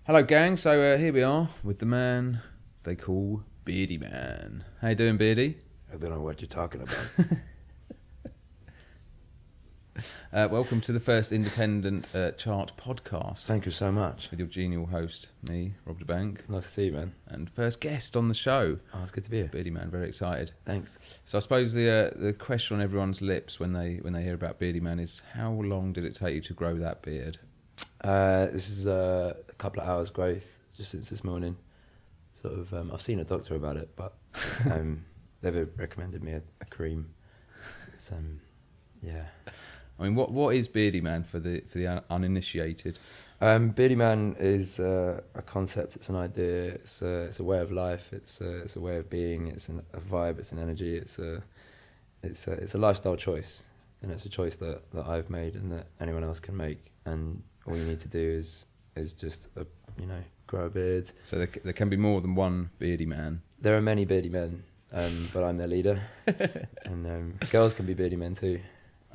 Hello, gang. So here we are with the man they call Beardyman. How you doing, Beardy? I don't know what you're talking about. Welcome to the first independent chart podcast. Thank you so much. With your genial host, me, Rob DeBank. Nice to see you, man. And first guest on the show. Oh, it's good to be here. Beardyman, very excited. Thanks. So I suppose the question on everyone's lips when they hear about Beardyman is, how long did it take you to grow that beard? This is a couple of hours growth just since this morning. Sort of, I've seen a doctor about it, but they've recommended me a cream. It's, yeah. I mean, what is Beardyman for the uninitiated? Beardyman is a concept. It's an idea. It's a way of life. It's a way of being. It's a vibe. It's an energy. It's a lifestyle choice, and it's a choice that I've made and that anyone else can make. And all you need to do is just grow a beard. So there can be more than one Beardyman. There are many beardy men, but I'm their leader, and girls can be beardy men too.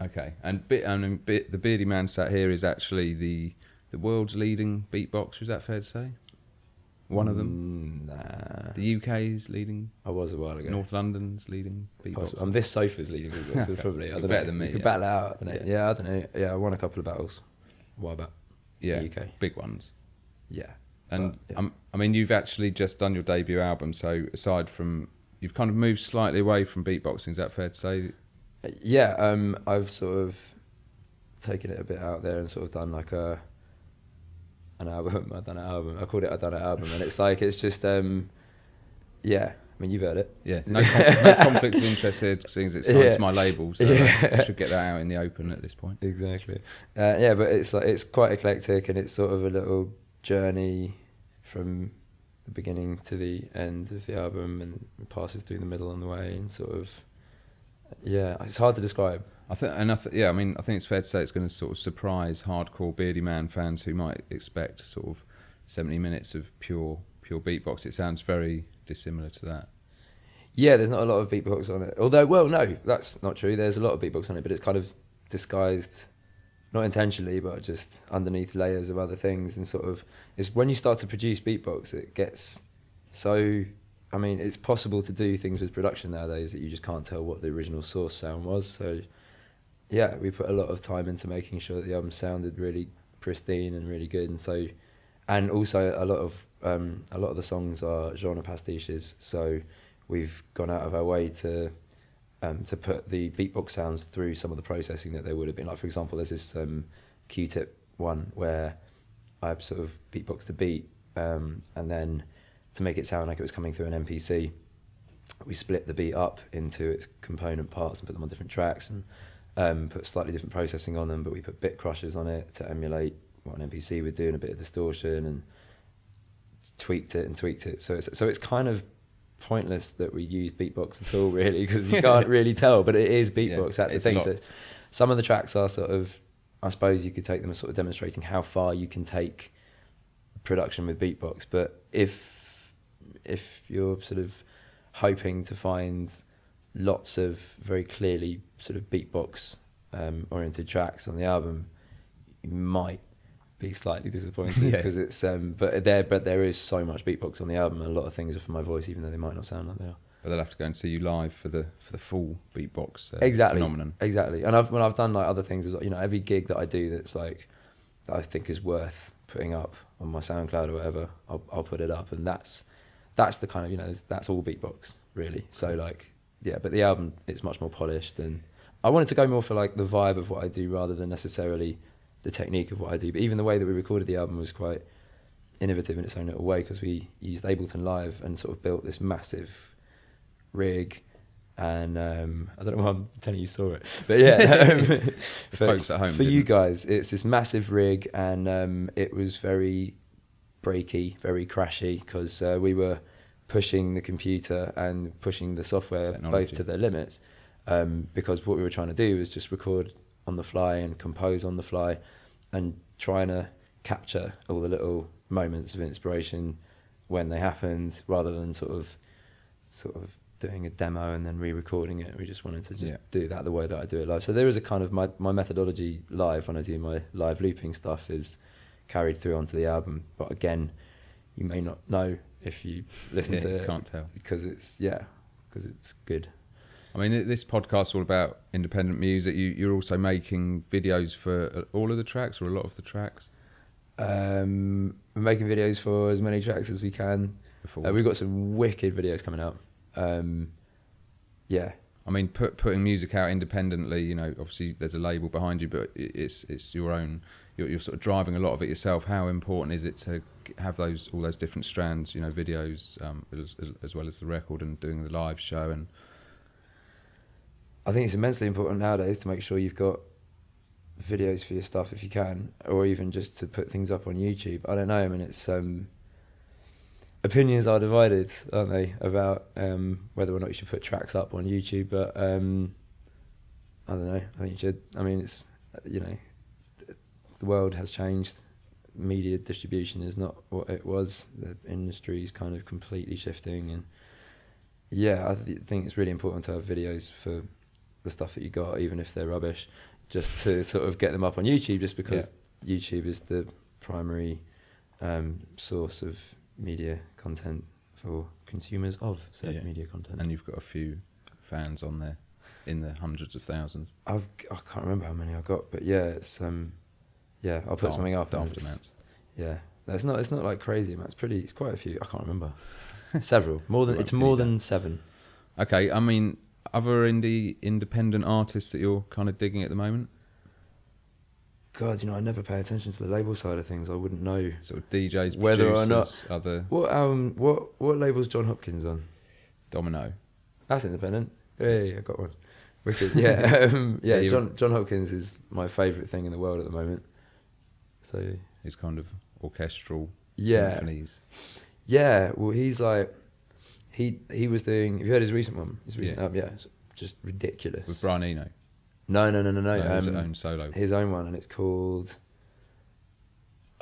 Okay, and the Beardyman sat here is actually the world's leading beatboxer. Is that fair to say? One of them. Nah. The UK's leading. I was a while ago. North London's leading beatboxer. This sofa's leading beatboxer. Okay. Probably. You're better than me. You could yeah. battle it out. I don't know. Yeah, I don't know. Yeah, I won a couple of battles. A while back. Yeah, in the UK. big ones. Yeah. And but, yeah. I mean, you've actually just done your debut album. So aside from, you've kind of moved slightly away from beatboxing. Is that fair to say? Yeah, I've sort of taken it a bit out there and sort of done like an album. I've done an album. I called it I've done an album, and it's just yeah. I mean, you've heard it. Yeah, no conflict of interest here, seeing as it's signed to my label, so I should get that out in the open at this point. Exactly. Yeah, but it's quite eclectic, and it's sort of a little journey from the beginning to the end of the album, and it passes through the middle on the way, and sort of, yeah, it's hard to describe. I think it's fair to say it's going to sort of surprise hardcore Beardyman fans who might expect sort of 70 minutes of pure beatbox. It sounds very dissimilar to that. Yeah, there's not a lot of beatbox on it. Although, well, no, that's not true. There's a lot of beatbox on it, but it's kind of disguised, not intentionally, but just underneath layers of other things. And sort of, it's when you start to produce beatbox, it gets so. I mean, it's possible to do things with production nowadays that you just can't tell what the original source sound was. So, yeah, we put a lot of time into making sure that the album sounded really pristine and really good. And also a lot of the songs are genre pastiches. So we've gone out of our way to put the beatbox sounds through some of the processing that they would have been. Like, for example, there's this Q-tip one where I sort of beatboxed a beat, and then to make it sound like it was coming through an MPC, we split the beat up into its component parts and put them on different tracks, and put slightly different processing on them, but we put bit crushers on it to emulate what an MPC would do, and a bit of distortion, and tweaked it. So it's kind of pointless that we used beatbox at all, really, because you can't really tell, but it is beatbox. That's the thing. So some of the tracks are sort of, I suppose you could take them as sort of demonstrating how far you can take production with beatbox. But if you're sort of hoping to find lots of very clearly sort of beatbox oriented tracks on the album, you might be slightly disappointed because it's but there is so much beatbox on the album, and a lot of things are for my voice, even though they might not sound like they are. But they'll have to go and see you live for the full beatbox phenomenon. Exactly. And when I've done like other things, every gig that I do that's like that I think is worth putting up on my SoundCloud or whatever, I'll put it up, and that's the kind of that's all beatbox really. So like but the album, it's much more polished, and I wanted to go more for like the vibe of what I do rather than necessarily the technique of what I do. But even the way that we recorded the album was quite innovative in its own little way, because we used Ableton Live and sort of built this massive rig, and I don't know why I'm telling you saw it, but yeah, for folks at home, for you guys, it's this massive rig, and it was very breaky, very crashy, because we were pushing the computer and pushing the software both to their limits, because what we were trying to do was just record on the fly and compose on the fly, and trying to capture all the little moments of inspiration when they happened, rather than sort of doing a demo and then re-recording it. We just wanted to do that the way that I do it live. So there is a kind of my methodology live when I do my live looping stuff is carried through onto the album. But again, you may not know if you listen to it. Can't tell. Because it's good. I mean, this podcast's all about independent music. You're also making videos for all of the tracks or a lot of the tracks? We're making videos for as many tracks as we can. We've got some wicked videos coming out. Yeah. I mean, putting music out independently, you know, obviously there's a label behind you, but it's your own. You're sort of driving a lot of it yourself. How important is it to have all those different strands, you know, videos as well as the record and doing the live show? And I think it's immensely important nowadays to make sure you've got videos for your stuff if you can, or even just to put things up on YouTube. I don't know. I mean, it's opinions are divided, aren't they, about whether or not you should put tracks up on YouTube? But I don't know. I think you should. I mean, it's, you know, the world has changed. Media distribution is not what it was. The industry is kind of completely shifting, and yeah, I think it's really important to have videos for the stuff that you got, even if they're rubbish, just to sort of get them up on YouTube, just because YouTube is the primary source of media content for consumers of said media content. And you've got a few fans on there in the hundreds of thousands. I can't remember how many I got, but yeah, it's I'll put something up. Daft amounts. Yeah, it's not like crazy amounts. It's quite a few. I can't remember. Several, more than 7. Okay, I mean, other independent artists that you're kind of digging at the moment? God, you know, I never pay attention to the label side of things. I wouldn't know sort of DJs, whether producers, or not. Other. What label's John Hopkins on? Domino. That's independent. Hey, I got one. Wicked. Yeah, John Hopkins is my favourite thing in the world at the moment. So his kind of orchestral symphonies. Yeah, well, he's like, he was doing. Have you heard his recent one? His recent album, it's just ridiculous. With Brian Eno. No. His own solo. His own one, and it's called.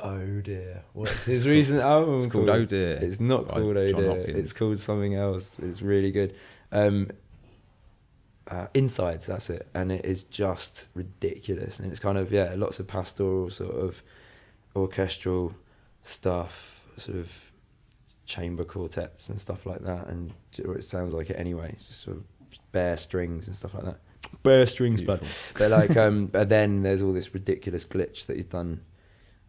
Oh dear, what's his recent album? It's called Oh Dear. It's not called Oh Dear. It's called something else. It's really good. Insides, that's it, and it is just ridiculous. And it's kind of lots of pastoral sort of orchestral stuff, sort of chamber quartets and stuff like that, and it sounds like it anyway. It's just sort of bare strings and stuff like that. Bare strings, but like, but then there's all this ridiculous glitch that he's done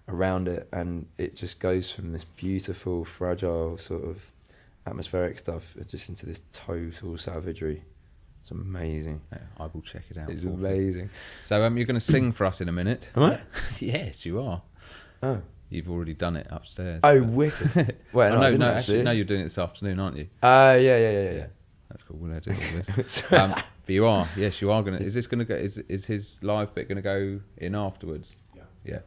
around it, and it just goes from this beautiful, fragile sort of atmospheric stuff just into this total savagery. It's amazing. Yeah, I will check it out. It's amazing. So you're going to sing for us in a minute. Am I? Yes, you are. Oh. You've already done it upstairs. Oh, wicked. Well, no, actually, you're doing it this afternoon, aren't you? Yeah. That's cool. We'll do all this. But you are. Yes, you are going to. Is this going to go? Is his live bit going to go in afterwards? Yeah.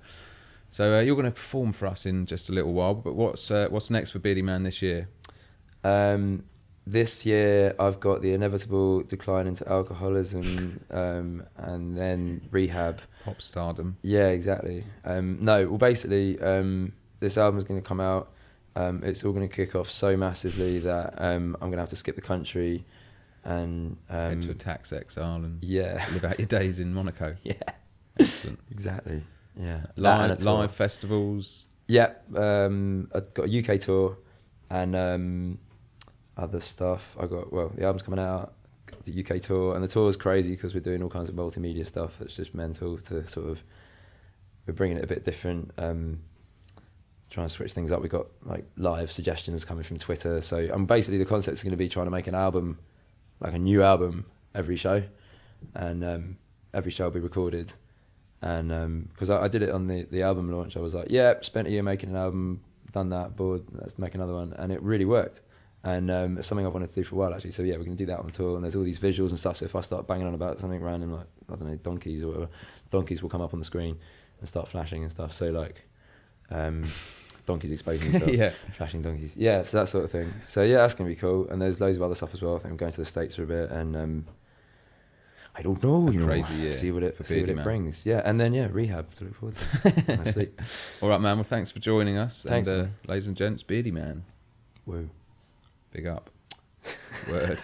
So you're going to perform for us in just a little while. But what's next for Beardyman this year? This year I've got the inevitable decline into alcoholism, and then rehab. Pop stardom. Yeah, exactly. No, well, basically, this album is going to come out. It's all going to kick off so massively that I'm going to have to skip the country and head to a tax exile and live out your days in Monaco. Yeah, excellent. Exactly. Yeah, live festivals. Yeah, I've got a UK tour and other stuff. The album's coming out. Got the UK tour, and the tour is crazy because we're doing all kinds of multimedia stuff. It's just mental to sort of. We're bringing it a bit different. Trying to switch things up. We've got like live suggestions coming from Twitter. So basically the concept is going to be trying to make an album, like a new album every show, and every show will be recorded. And because I did it on the album launch, I was like, spent a year making an album, done that, bored, let's make another one, and it really worked. And it's something I've wanted to do for a while actually. So we're going to do that on tour, and there's all these visuals and stuff. So if I start banging on about something random, like I don't know, donkeys or whatever, donkeys will come up on the screen and start flashing and stuff. So like. Donkeys exposing themselves, flashing donkeys. Yeah, so that sort of thing. So that's gonna be cool. And there's loads of other stuff as well. I think I'm going to the States for a bit, and I don't know, crazy year. See what it brings. Yeah, and then rehab to look forward to. My sleep. All right, man. Well, thanks for joining us. Thanks, and ladies and gents, Beardyman. Woo. Big up. Word.